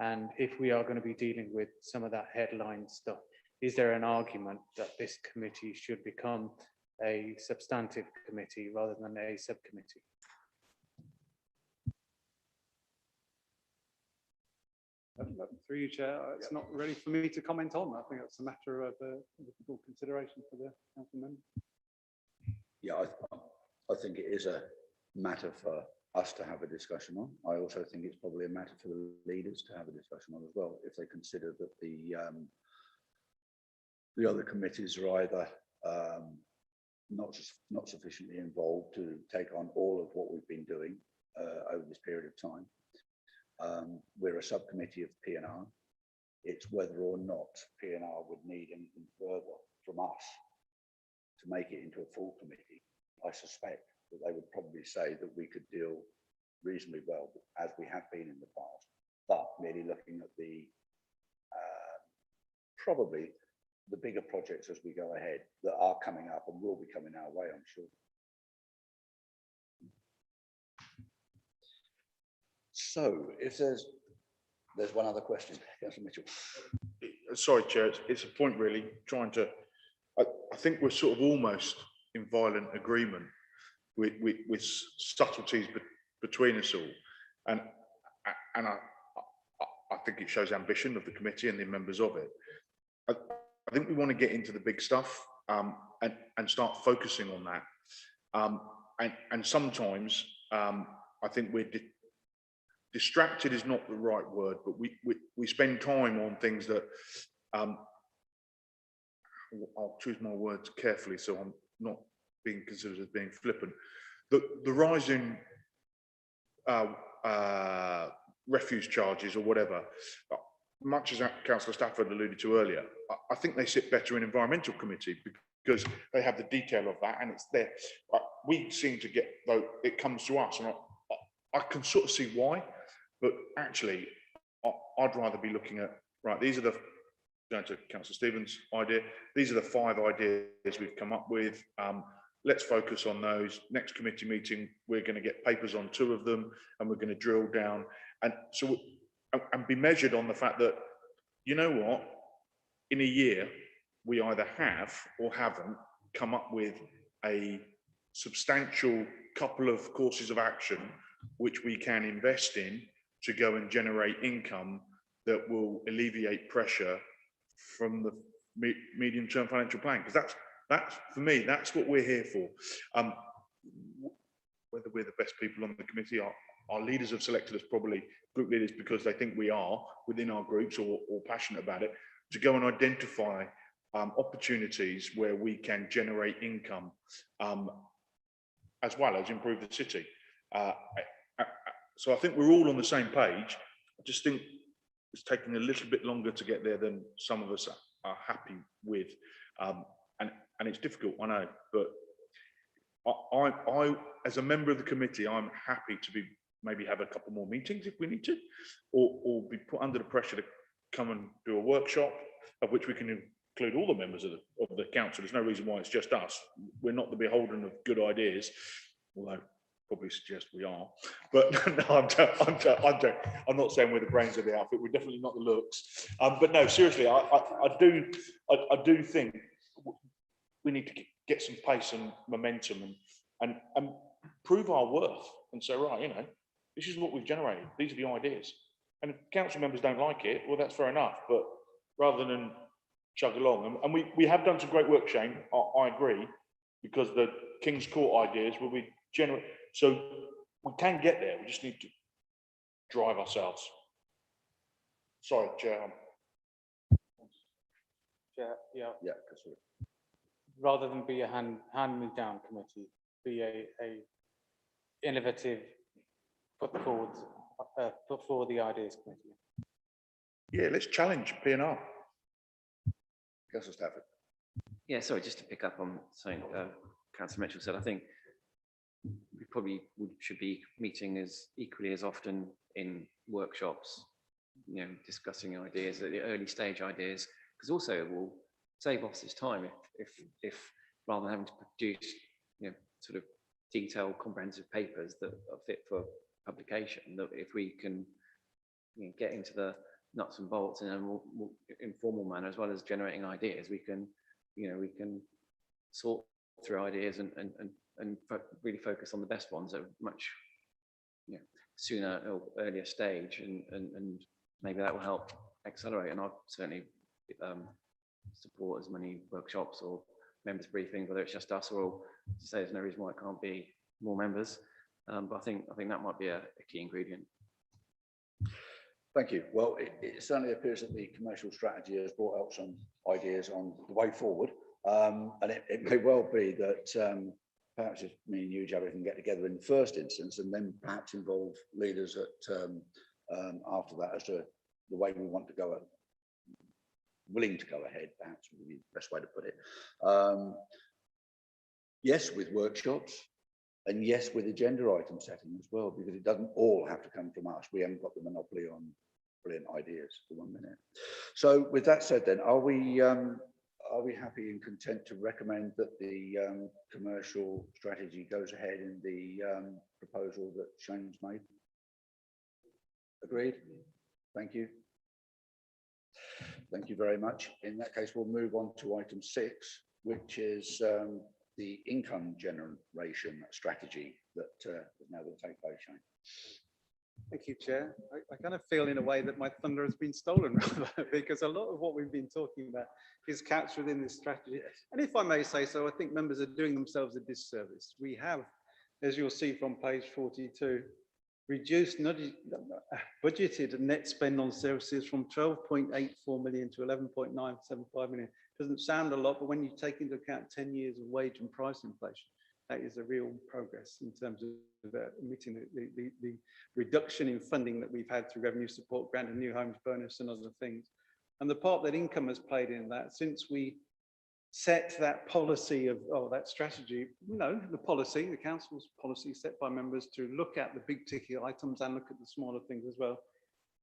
And if we are going to be dealing with some of that headline stuff, is there an argument that this committee should become a substantive committee rather than a subcommittee? Through you, Chair, it's not really for me to comment on. I think that's a matter of difficult consideration for the council member. Yeah, I think it is a matter for us to have a discussion on. I also think it's probably a matter for the leaders to have a discussion on as well, if they consider that the other committees are either not sufficiently involved to take on all of what we've been doing over this period of time. We're a subcommittee of P&R. It's whether or not P&R would need anything further from us to make it into a full committee. I suspect that they would probably say that we could deal reasonably well as we have been in the past, but merely looking at the probably the bigger projects as we go ahead that are coming up and will be coming our way, I'm sure. So if there's one other question, Councillor Mitchell. Sorry, Chair, it's a point really trying to, I think we're sort of almost in violent agreement with subtleties between us all. And I think it shows ambition of the committee and the members of it. I think we want to get into the big stuff and start focusing on that. And sometimes I think we're distracted is not the right word, but we spend time on things that I'll choose my words carefully so I'm not being considered as being flippant. The rising refuse charges or whatever, much as Councillor Stafford alluded to earlier, I think they sit better in environmental committee because they have the detail of that and it's there. We seem to get, though it comes to us, and I can sort of see why, but actually I'd rather be looking at, right, these are the, going to Councillor Stevens' idea, these are the 5 ideas we've come up with. Let's focus on those. Next committee meeting, we're going to get papers on 2 of them and we're going to drill down. And so, and be measured on the fact that, you know what, in a year, we either have or haven't come up with a substantial couple of courses of action which we can invest in to go and generate income that will alleviate pressure from the medium-term financial plan. Because that's for me, that's what we're here for. Whether we're the best people on the committee, our leaders have selected us, probably group leaders, because they think we are within our groups or passionate about it, to go and identify opportunities where we can generate income as well as improve the city. So I think we're all on the same page. I just think it's taking a little bit longer to get there than some of us are happy with. And it's difficult, I know, but I, as a member of the committee, I'm happy to be maybe have a couple more meetings if we need to, or be put under the pressure to come and do a workshop, of which we can include all the members of the council. There's no reason why it's just us. We're not the beholden of good ideas, although probably suggest we are. But no, I'm not saying we're the brains of the outfit. We're definitely not the looks. But no, seriously, I do think we need to get some pace and momentum and prove our worth and say, right, you know, this is what we've generated. These are the ideas. And if council members don't like it, well, that's fair enough. But rather than chug along, and we have done some great work, Shane, I agree, because the King's Court ideas will be generate. So we can get there. We just need to drive ourselves. Sorry, Chair. Yeah. Yeah. Rather than be a hand-me-down committee, be a innovative, put forward the ideas committee. Yeah, let's challenge P&R. Councillor Stafford. Yeah, sorry, just to pick up on something Councillor Mitchell said, I think we probably should be meeting as equally as often in workshops, you know, discussing ideas at the early stage ideas, because also it will save officers time if rather than having to produce, you know, sort of detailed, comprehensive papers that are fit for publication, that if we can, you know, get into the nuts and bolts in a more informal manner, as well as generating ideas, we can, you know, we can sort through ideas and really focus on the best ones at a much, you know, sooner or earlier stage, and maybe that will help accelerate. And I'll certainly support as many workshops or members briefings, whether it's just us or, to say, there's no reason why it can't be more members. But I think that might be a key ingredient. Thank you. Well, it certainly appears that the commercial strategy has brought out some ideas on the way forward. And it may well be that perhaps if me and you, Jabba, can get together in the first instance and then perhaps involve leaders at after that as to the way we want to go, willing to go ahead, perhaps would be the best way to put it. Yes, with workshops, and yes, with agenda item setting as well, because it doesn't all have to come from us. We haven't got the monopoly on brilliant ideas for 1 minute. So with that said then, are we are we happy and content to recommend that the commercial strategy goes ahead in the proposal that Shane's made? Agreed? Thank you. Thank you very much. In that case, we'll move on to item 6, which is the income generation strategy that is now going to take place, Shane. Thank you, Chair. I kind of feel in a way that my thunder has been stolen rather, because a lot of what we've been talking about is captured in this strategy. And if I may say so, I think members are doing themselves a disservice. We have, as you'll see from page 42, reduced budgeted net spend on services from 12.84 million to 11.975 million. Doesn't sound a lot, but when you take into account 10 years of wage and price inflation, that is a real progress in terms of meeting the reduction in funding that we've had through revenue support grant and new homes bonus and other things. And the part that income has played in that, since we set that policy of, that strategy, the policy, the council's policy set by members to look at the big ticket items and look at the smaller things as well.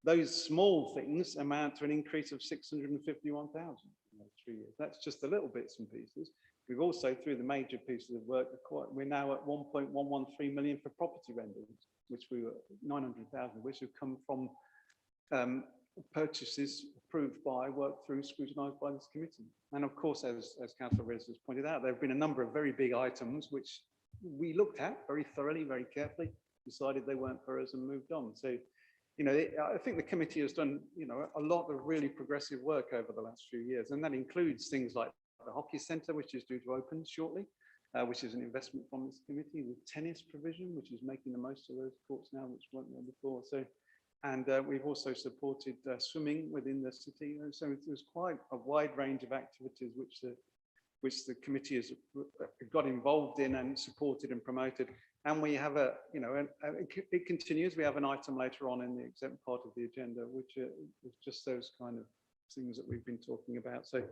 Those small things amount to an increase of 651,000 in those 3 years. That's just the little bits and pieces. We've also, through the major pieces of work, we're now at 1.113 million for property rentals, which we were 900,000, which have come from purchases approved by, worked through, scrutinised by this committee. And of course, as Councillor Riaz has pointed out, there have been a number of very big items which we looked at very thoroughly, very carefully, decided they weren't for us and moved on. So, I think the committee has done, a lot of really progressive work over the last few years, and that includes things like the hockey centre, which is due to open shortly, which is an investment from this committee, the tennis provision, which is making the most of those courts now, which weren't there before. So, and we've also supported swimming within the city. And so there's quite a wide range of activities which the committee has got involved in and supported and promoted. And we have it continues. We have an item later on in the exempt part of the agenda, which is just those kind of things that we've been talking about. So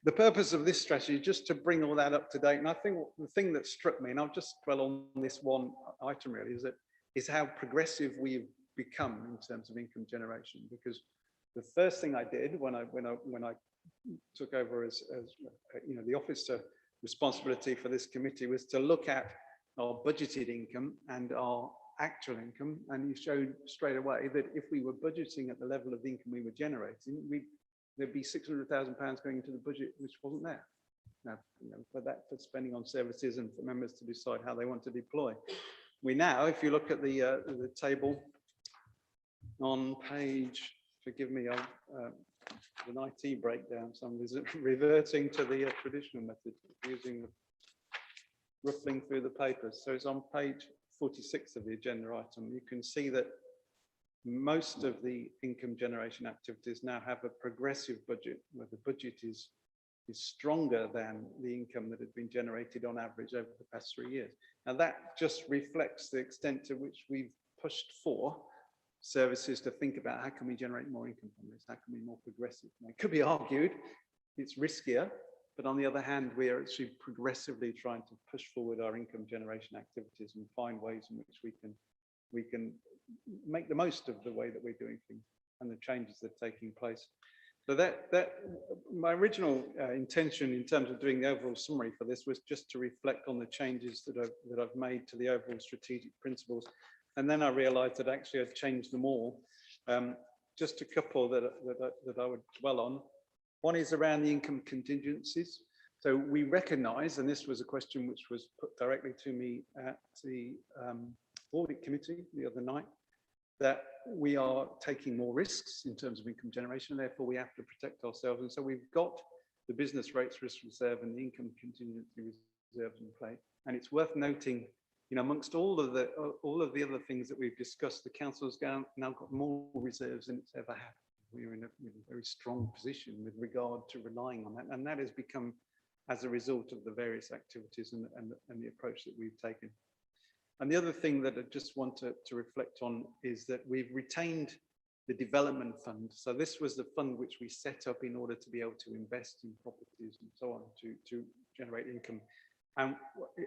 the purpose of this strategy is just to bring all that up to date. And I think the thing that struck me, and I'll just dwell on this one item really, is how progressive we've become in terms of income generation. Because the first thing I did when I took over as the officer responsibility for this committee was to look at our budgeted income and our actual income, and you showed straight away that if we were budgeting at the level of the income we were generating, there'd be £600,000 going into the budget which wasn't there. Now, for spending on services and for members to decide how they want to deploy. We now, if you look at the table on page, forgive me, an IT breakdown, so I'm reverting to the traditional method using ruffling through the papers. So it's on page 46 of the agenda item. You can see that most of the income generation activities now have a progressive budget, where the budget is stronger than the income that had been generated on average over the past 3 years. Now that just reflects the extent to which we've pushed for services to think about how can we generate more income from this, how can we be more progressive. Now, it could be argued it's riskier, but on the other hand, we are actually progressively trying to push forward our income generation activities and find ways in which we can make the most of the way that we're doing things and the changes that are taking place. So that my original intention in terms of doing the overall summary for this was just to reflect on the changes that I've made to the overall strategic principles. And then I realized that actually I'd changed them all. Just a couple that I would dwell on. One is around the income contingencies. So we recognize, and this was a question which was put directly to me at the audit committee the other night, that we are taking more risks in terms of income generation, therefore we have to protect ourselves. And so we've got the business rates risk reserve and the income contingency reserves in place. And it's worth noting, amongst all of the other things that we've discussed, the council's now got more reserves than it's ever had. We're in a very strong position with regard to relying on that, and that has become as a result of the various activities and the approach that we've taken. And the other thing that I just want to reflect on is that we've retained the development fund. So this was the fund which we set up in order to be able to invest in properties and so on to generate income. And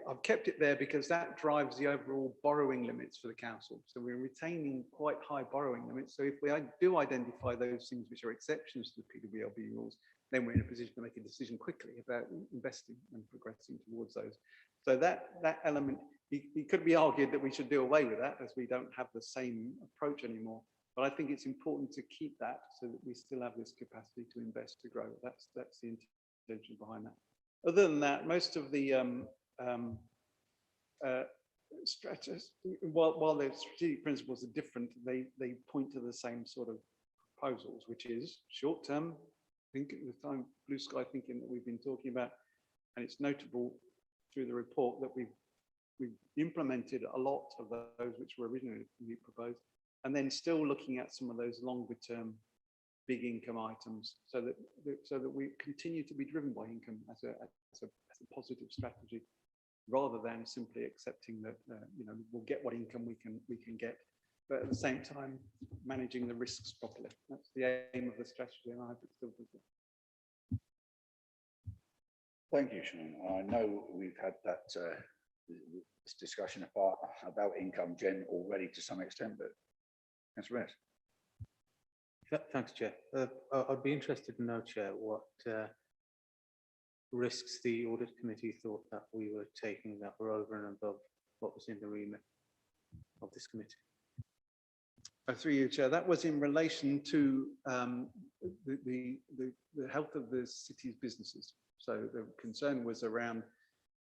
I've kept it there because that drives the overall borrowing limits for the council. So we're retaining quite high borrowing limits. So if we do identify those things which are exceptions to the PWLB rules, then we're in a position to make a decision quickly about investing and progressing towards those. So that element, it could be argued that we should do away with that as we don't have the same approach anymore. But I think it's important to keep that so that we still have this capacity to invest, to grow. That's the intention behind that. Other than that, most of the strategies, while the strategic principles are different, they point to the same sort of proposals, which is short-term thinking, the time blue sky thinking that we've been talking about. And it's notable through the report that we've implemented a lot of those which were originally proposed, and then still looking at some of those longer-term big income items, so that we continue to be driven by income as a positive strategy, rather than simply accepting that we'll get what income we can get, but at the same time managing the risks properly. That's the aim of the strategy, and I hope it still does it. Thank you, Sean. I know we've had that this discussion about income gen already to some extent, but that's right. Thanks, Chair. I'd be interested to know, Chair, what risks the audit committee thought that we were taking that were over and above what was in the remit of this committee. Through you, Chair, that was in relation to the health of the city's businesses. So the concern was around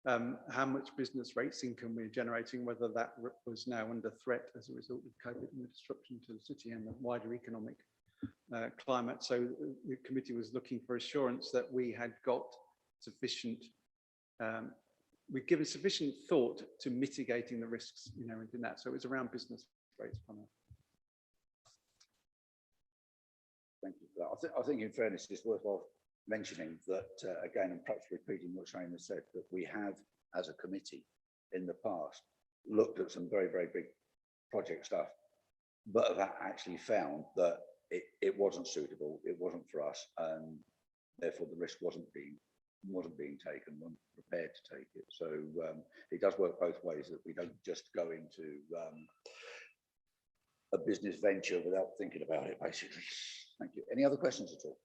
how much business rates income we're generating, whether that was now under threat as a result of COVID and the disruption to the city and the wider economic climate. So the committee was looking for assurance that we had got sufficient, we've given sufficient thought to mitigating the risks inherent in that. So it was around business rates primarily. Thank you for that. I think in fairness, it's worthwhile mentioning that, again, and perhaps repeating what Shane has said, that we have, as a committee in the past, looked at some very, very big project stuff, but have actually found that it wasn't suitable, it wasn't for us, and therefore the risk wasn't being taken, weren't prepared to take it. So it does work both ways, that we don't just go into a business venture without thinking about it, basically. Thank you. Any other questions at all?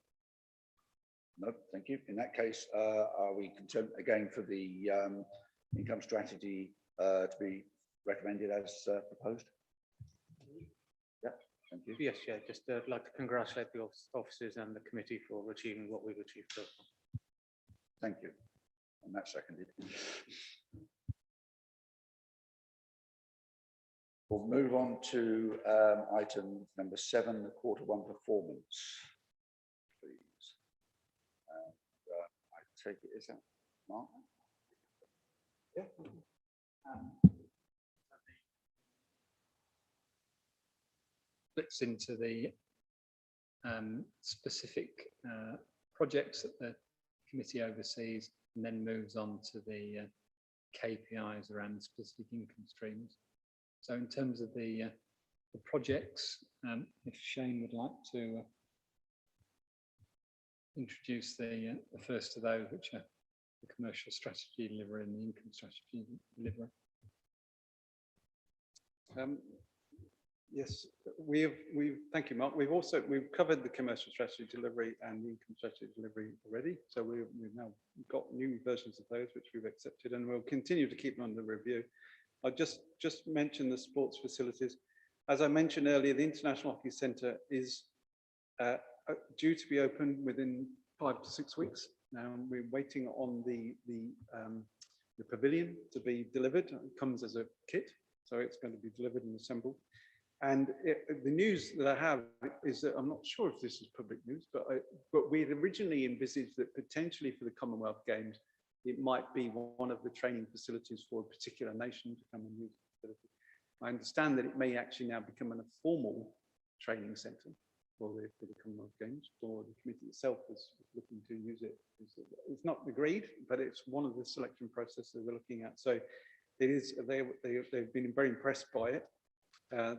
No, thank you. In that case, are we content again for the income strategy to be recommended as proposed? Yeah, thank you. Yes, Chair. Just like to congratulate the officers and the committee for achieving what we've achieved so far. Thank you. And that's seconded. We'll move on to item number 7, the Q1 performance, please. I take it, is that Mark? Yeah. Splits into the specific projects that the committee oversees, and then moves on to the KPIs around the specific income streams. So in terms of the projects, if Shane would like to introduce the first of those, which are the commercial strategy delivery and the income strategy delivery. Yes, thank you, Mark. We've covered the commercial strategy delivery and the income strategy delivery already. So we've now got new versions of those which we've accepted, and we'll continue to keep them under review. I'll just mention the sports facilities. As I mentioned earlier, the International Hockey Centre is due to be open within 5 to 6 weeks. Now we're waiting on the pavilion to be delivered. It comes as a kit, so it's going to be delivered and assembled. And the news that I have is that I'm not sure if this is public news, but we had originally envisaged that potentially for the Commonwealth Games, it might be one of the training facilities for a particular nation to come and use the facility. I understand that it may actually now become a formal training centre for the Commonwealth Games, or the committee itself is looking to use it. It's not agreed, but it's one of the selection processes they're looking at. So it is. They've been very impressed by it.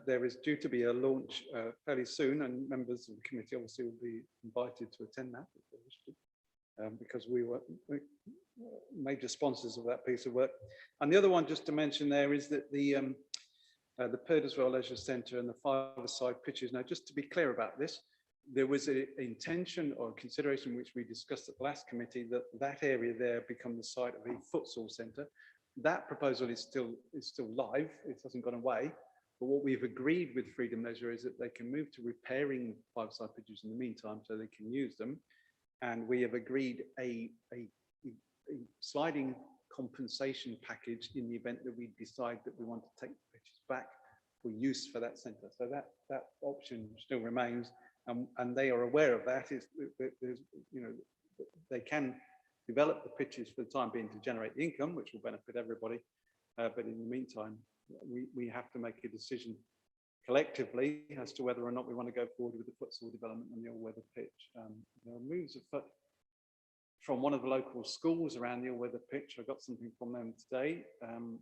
There is due to be a launch fairly soon, and members of the committee obviously will be invited to attend that if they wish to. because we were major sponsors of that piece of work. And the other one, just to mention there, is that the Purdeswell Leisure Centre and the five-a-side pitches. Now, just to be clear about this, there was an intention or consideration which we discussed at the last committee that that area there become the site of a futsal centre. That proposal is still live. It hasn't gone away. But what we've agreed with Freedom Leisure is that they can move to repairing five-a-side pitches in the meantime, so they can use them. And we have agreed a sliding compensation package in the event that we decide that we want to take the pitches back for use for that centre. So that option still remains, and they are aware of that. They can develop the pitches for the time being to generate the income, which will benefit everybody. But in the meantime, we have to make a decision collectively as to whether or not we want to go forward with the futsal development and the all-weather pitch. There are moves afoot from one of the local schools around the all-weather pitch. I got something from them today,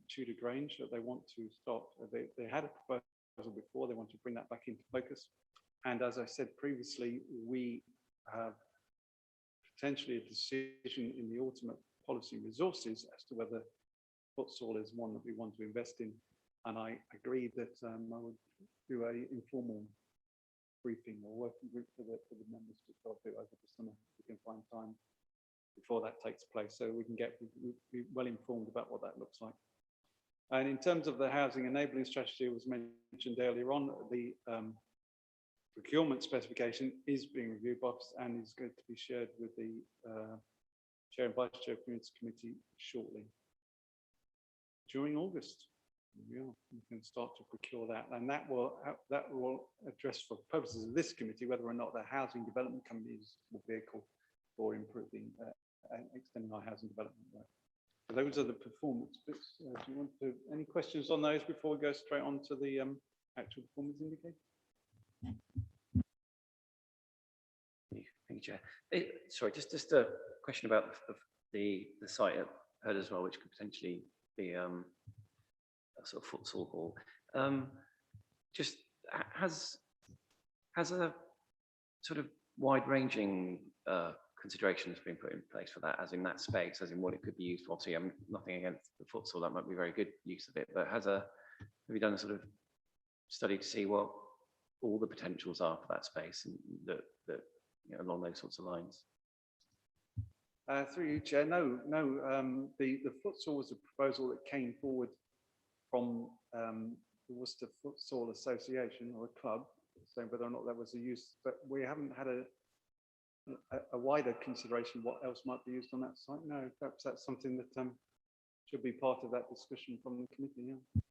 Tudor Grange, that they want to start. They had a proposal before, they want to bring that back into focus. And as I said previously, we have potentially a decision in the ultimate policy resources as to whether futsal is one that we want to invest in. And I agreed that I would do an informal briefing or working group for the members to start it over the summer. We can find time before that takes place, so we can be well informed about what that looks like. And in terms of the housing enabling strategy, it was mentioned earlier on, the procurement specification is being reviewed by us and is going to be shared with the Chair and Vice Chair of Community Committee shortly. During August, we can start to procure that, and that will address, for purposes of this committee, whether or not the housing development company is the vehicle for improving and extending our housing development work. So those are the performance bits. Do you want to any questions on those before we go straight on to the actual performance indicator? Thank you, Chair. Sorry, just a question about the site at Herd as well, which could potentially be a sort of futsal hall. Just has a sort of wide-ranging considerations been put in place for that, as in that space, as in what it could be used for? Obviously, I'm nothing against the futsal; that might be very good use of it. But have you done a sort of study to see what all the potentials are for that space, and that along those sorts of lines? Through you, Chair. No. The futsal was a proposal that came forward from the Worcester Futsal Association or a club, saying whether or not that was a use, but we haven't had a wider consideration what else might be used on that site. No, perhaps that's something that should be part of that discussion from the committee. Yeah.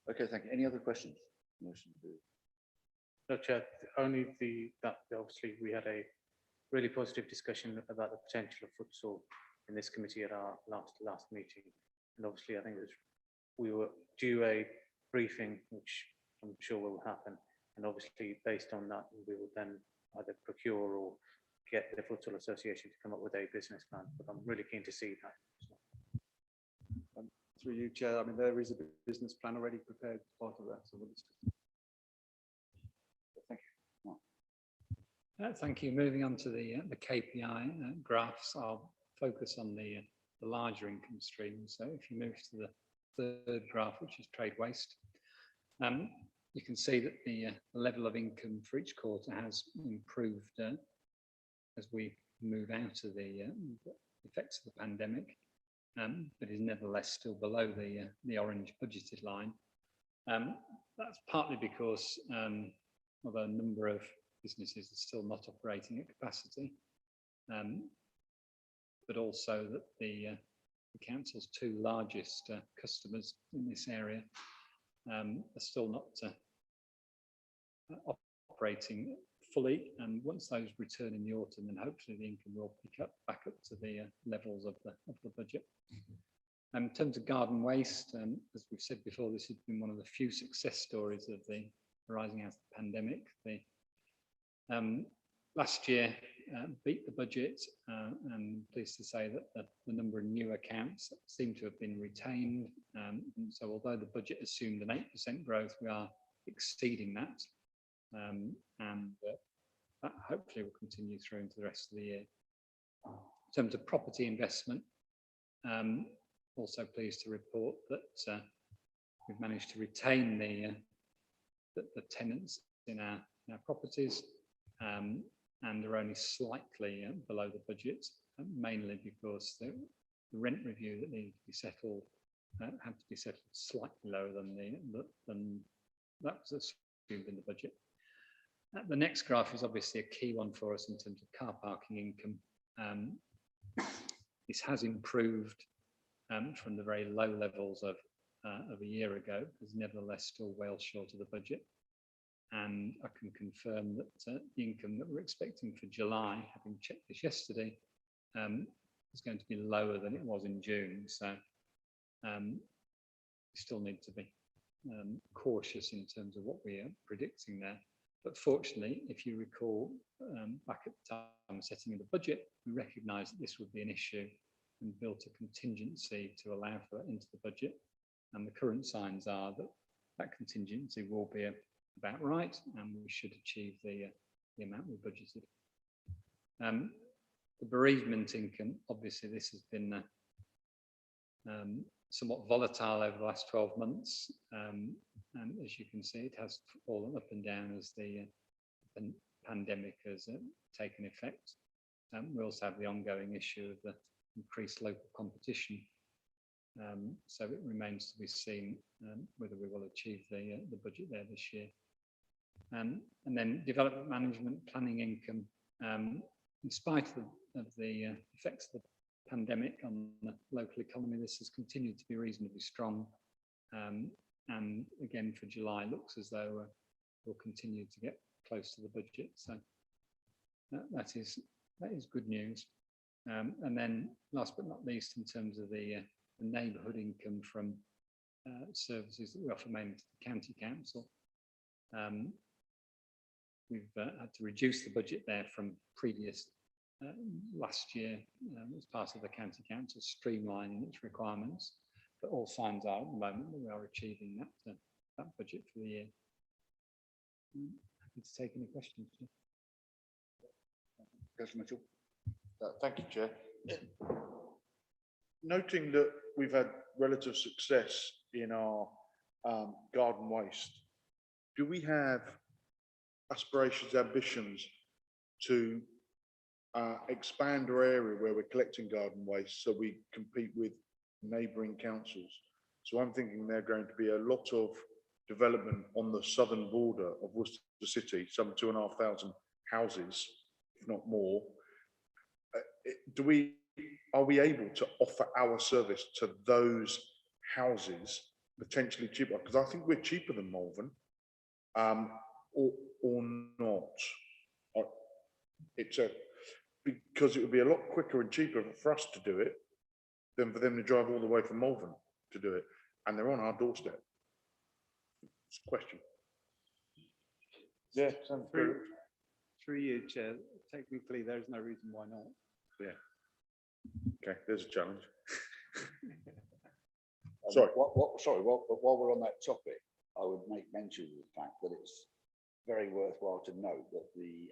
Okay, thank you. Any other questions? Motion to. No, Chair, only that obviously we had a really positive discussion about the potential of futsal in this committee at our last meeting, and obviously I think we were due a briefing, which I'm sure will happen, and obviously based on that we will then either procure or get the Futsal Association to come up with a business plan. But I'm really keen to see that. Through you, Chair, I mean there is a business plan already prepared as part of that, so we'll discuss. Thank you. Thank you. Moving on to the KPI graphs, I'll focus on the larger income streams. So if you move to the third graph, which is trade waste, you can see that the level of income for each quarter has improved as we move out of the effects of the pandemic, but is nevertheless still below the orange budgeted line. That's partly because of a number of businesses are still not operating at capacity, but also that the council's two largest customers in this area are still not operating fully, and once those return in the autumn, then hopefully the income will pick up back up to the levels of the budget. In terms of garden waste, as we've said before, this has been one of the few success stories of the arising out of the pandemic. Last year beat the budget, and I'm pleased to say that the number of new accounts seem to have been retained. And so although the budget assumed an 8% growth, we are exceeding that. and that hopefully will continue through into the rest of the year. In terms of property investment, also pleased to report that we've managed to retain the tenants in our properties, and are only slightly below the budget, mainly because the rent review that needed to be settled had to be settled slightly lower than that was assumed in the budget. The next graph is obviously a key one for us in terms of car parking income. This has improved from the very low levels of a year ago, is nevertheless still well short of the budget. And I can confirm that the income that we're expecting for July, having checked this yesterday, is going to be lower than it was in June. So we still need to be cautious in terms of what we are predicting there. But fortunately, if you recall, back at the time of setting of the budget, we recognised that this would be an issue and built a contingency to allow for that into the budget. And the current signs are that that contingency will be about right, and we should achieve the amount we budgeted. The bereavement income, obviously this has been somewhat volatile over the last 12 months. And as you can see, it has fallen up and down as the pandemic has taken effect. We also have the ongoing issue of the increased local competition. So it remains to be seen whether we will achieve the budget there this year. And then development management planning income, in spite of the effects of the pandemic on the local economy, this has continued to be reasonably strong. And again, for July, looks as though we'll continue to get close to the budget. So that is good news. And then last but not least, in terms of the neighbourhood income from services that we offer mainly to the county council, we've had to reduce the budget there from previous last year as part of the county council streamlining its requirements. But all signs are at the moment that we are achieving that budget for the year. Happy to take any questions. Councillor Mitchell. Thank you, Chair. Noting that we've had relative success in our garden waste, do we have aspirations, ambitions to expand our area where we're collecting garden waste so we compete with neighbouring councils? So I'm thinking there are going to be a lot of development on the southern border of Worcester City, some 2,500 houses, if not more. Are we able to offer our service to those houses potentially cheaper? Because I think we're cheaper than Malvern, or not. Because it would be a lot quicker and cheaper for us to do it than for them to drive all the way from Malvern to do it, and they're on our doorstep. It's a question. Yeah, sounds good. Through you, Chair. Technically, there is no reason why not. Yeah. Okay, there's a challenge. Sorry. While we're on that topic, I would make mention of the fact that it's very worthwhile to note that the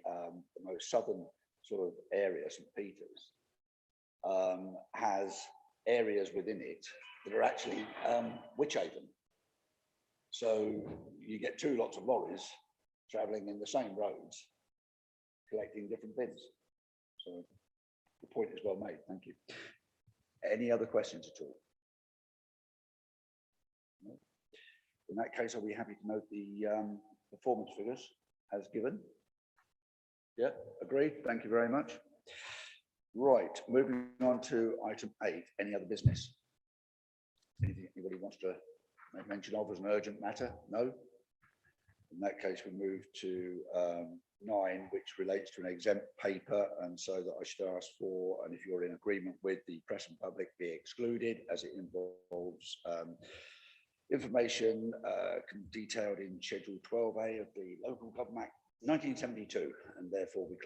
most southern sort of area, St. Peter's, has areas within it that are actually witch haven. So you get two lots of lorries travelling in the same roads, collecting different bins. So the point is well made. Thank you. Any other questions at all? No? In that case, are we happy to note the performance figures as given? Yeah, agreed. Thank you very much. Right, moving on to item 8. Any other business? Anything anybody wants to make mention of as an urgent matter? No? In that case, we move to 9, which relates to an exempt paper, and so that I should ask for, and if you're in agreement with, the press and public be excluded, as it involves information detailed in Schedule 12A of the Local Government Act 1972, and therefore we